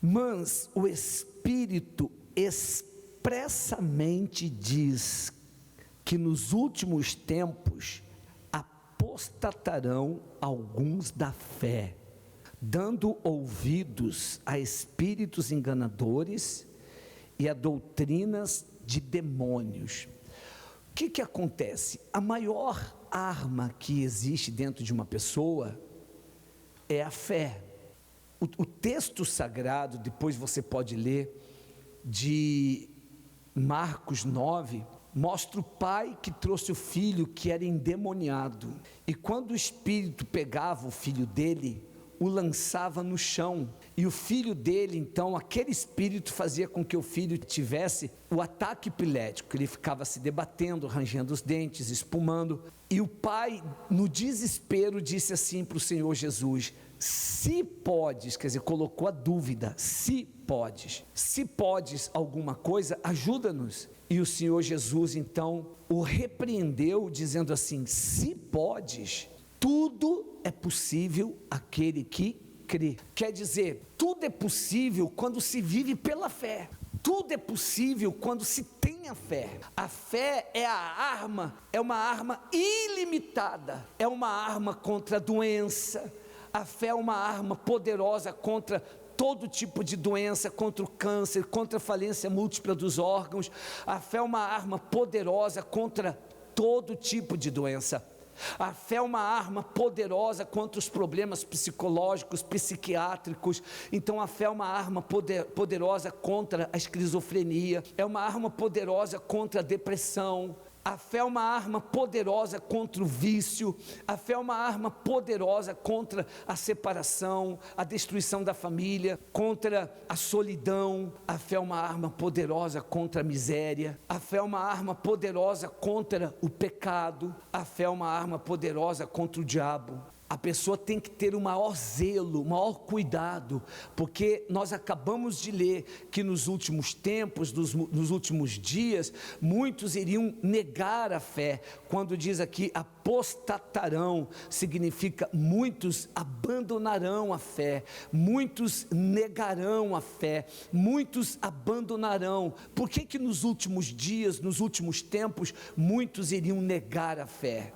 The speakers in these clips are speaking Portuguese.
Mas o Espírito expressamente diz que nos últimos tempos apostatarão alguns da fé, dando ouvidos a espíritos enganadores e a doutrinas de demônios. O que acontece? A maior arma que existe dentro de uma pessoa é a fé. O texto sagrado, depois você pode ler, de Marcos 9, mostra o pai que trouxe o filho que era endemoniado, e quando o espírito pegava o filho dele, o lançava no chão, e o filho dele, então, aquele espírito fazia com que o filho tivesse o ataque epilético, ele ficava se debatendo, rangendo os dentes, espumando, e o pai, no desespero, disse assim para o Senhor Jesus: se podes, quer dizer, colocou a dúvida, se podes alguma coisa, ajuda-nos. E o Senhor Jesus então o repreendeu, dizendo assim: se podes, tudo é possível àquele que crê. Quer dizer, tudo é possível quando se vive pela fé. Tudo é possível quando se tem a fé. A fé é a arma, é uma arma ilimitada, é uma arma contra a doença. A fé é uma arma poderosa contra todo tipo de doença, contra o câncer, contra a falência múltipla dos órgãos. A fé é uma arma poderosa contra todo tipo de doença. A fé é uma arma poderosa contra os problemas psicológicos, psiquiátricos. Então a fé é uma arma poderosa contra a esquizofrenia, é uma arma poderosa contra a depressão. A fé é uma arma poderosa contra o vício. A fé é uma arma poderosa contra a separação, a destruição da família, contra a solidão. A fé é uma arma poderosa contra a miséria. A fé é uma arma poderosa contra o pecado. A fé é uma arma poderosa contra o diabo. A pessoa tem que ter o maior zelo, o maior cuidado, porque nós acabamos de ler que nos últimos tempos, nos últimos dias, muitos iriam negar a fé. Quando diz aqui apostatarão, significa muitos abandonarão a fé, muitos negarão a fé, muitos abandonarão. Por que nos últimos dias, nos últimos tempos, muitos iriam negar a fé?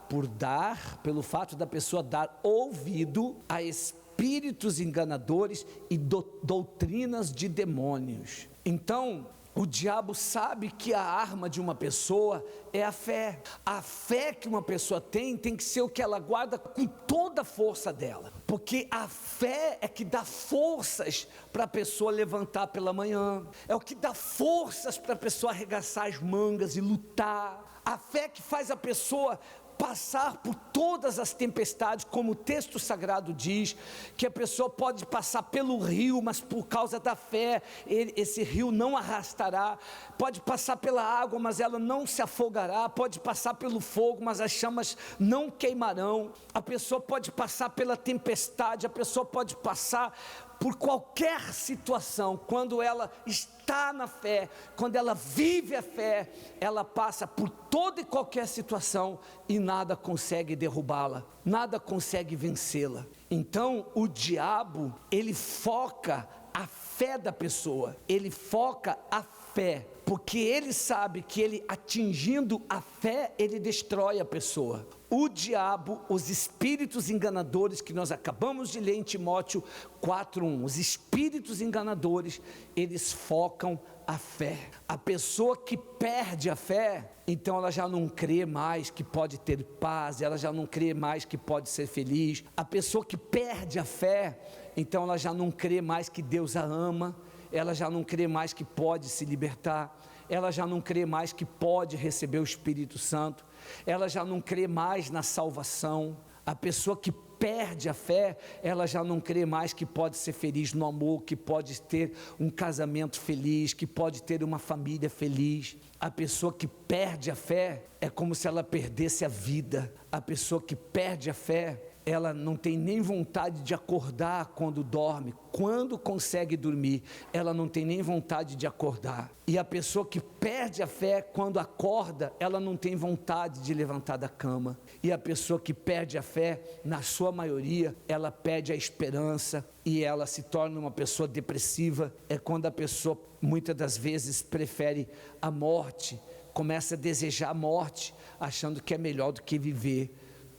Pelo fato da pessoa dar ouvido a espíritos enganadores e doutrinas de demônios. Então, o diabo sabe que a arma de uma pessoa é a fé. A fé que uma pessoa tem que ser o que ela guarda com toda a força dela, porque a fé é que dá forças para a pessoa levantar pela manhã, é o que dá forças para a pessoa arregaçar as mangas e lutar. A fé que faz a pessoa passar por todas as tempestades, como o texto sagrado diz, que a pessoa pode passar pelo rio, mas por causa da fé, esse rio não arrastará. Pode passar pela água, mas ela não se afogará. Pode passar pelo fogo, mas as chamas não queimarão. A pessoa pode passar pela tempestade, a pessoa pode passar por qualquer situação. Quando ela está na fé, quando ela vive a fé, ela passa por toda e qualquer situação e nada consegue derrubá-la, nada consegue vencê-la. Então o diabo, ele foca a fé da pessoa, ele foca a fé, porque ele sabe que ele atingindo a fé, ele destrói a pessoa. O diabo, os espíritos enganadores que nós acabamos de ler em Timóteo 4:1, os espíritos enganadores, eles focam a fé. A pessoa que perde a fé, então ela já não crê mais que pode ter paz, ela já não crê mais que pode ser feliz. A pessoa que perde a fé, então ela já não crê mais que Deus a ama, ela já não crê mais que pode se libertar, ela já não crê mais que pode receber o Espírito Santo, ela já não crê mais na salvação. A pessoa que perde a fé, ela já não crê mais que pode ser feliz no amor, que pode ter um casamento feliz, que pode ter uma família feliz. A pessoa que perde a fé, é como se ela perdesse a vida. A pessoa que perde a fé, ela não tem nem vontade de acordar quando dorme. Quando consegue dormir, ela não tem nem vontade de acordar. E a pessoa que perde a fé, quando acorda, ela não tem vontade de levantar da cama. E a pessoa que perde a fé, na sua maioria, ela perde a esperança e ela se torna uma pessoa depressiva. É quando a pessoa, muitas das vezes, prefere a morte, começa a desejar a morte, achando que é melhor do que viver.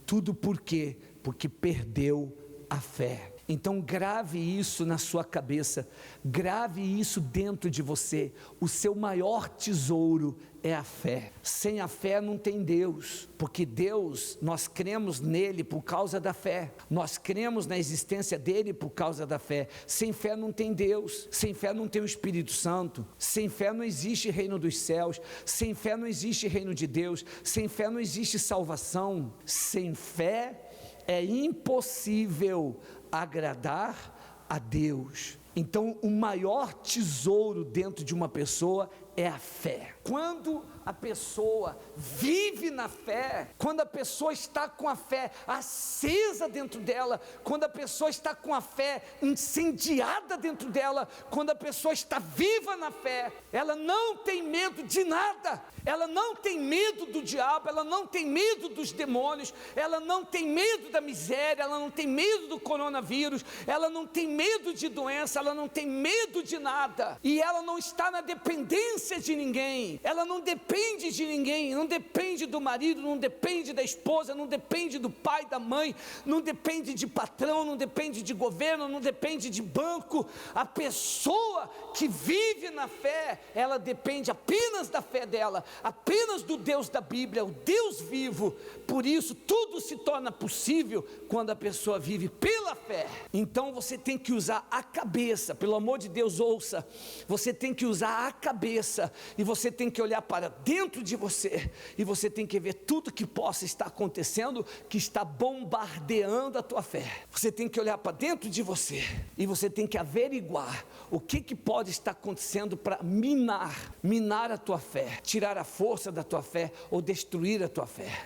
Tudo por quê? Porque perdeu a fé. Então grave isso na sua cabeça, grave isso dentro de você. O seu maior tesouro é a fé. Sem a fé não tem Deus, porque Deus, nós cremos nele por causa da fé, nós cremos na existência dele por causa da fé. Sem fé não tem Deus, sem fé não tem o Espírito Santo, sem fé não existe reino dos céus, sem fé não existe reino de Deus, sem fé não existe salvação. Sem fé é impossível agradar a Deus. Então, o maior tesouro dentro de uma pessoa é a fé. Quando a pessoa vive na fé, quando a pessoa está com a fé acesa dentro dela, quando a pessoa está com a fé incendiada dentro dela, quando a pessoa está viva na fé, ela não tem medo de nada, ela não tem medo do diabo, ela não tem medo dos demônios, ela não tem medo da miséria, ela não tem medo do coronavírus, ela não tem medo de doença, ela não tem medo de nada, e ela não está na dependência de ninguém, ela não depende de ninguém, não depende do marido, não depende da esposa, não depende do pai, da mãe, não depende de patrão, não depende de governo, não depende de banco. A pessoa que vive na fé, ela depende apenas da fé dela, apenas do Deus da Bíblia, o Deus vivo. Por isso tudo se torna possível quando a pessoa vive pela fé. Então você tem que usar a cabeça, pelo amor de Deus, ouça, você tem que usar a cabeça, e você tem que olhar para dentro de você, e você tem que ver tudo que possa estar acontecendo, que está bombardeando a tua fé. Você tem que olhar para dentro de você, e você tem que averiguar o que pode estar acontecendo para minar a tua fé, tirar a força da tua fé, ou destruir a tua fé.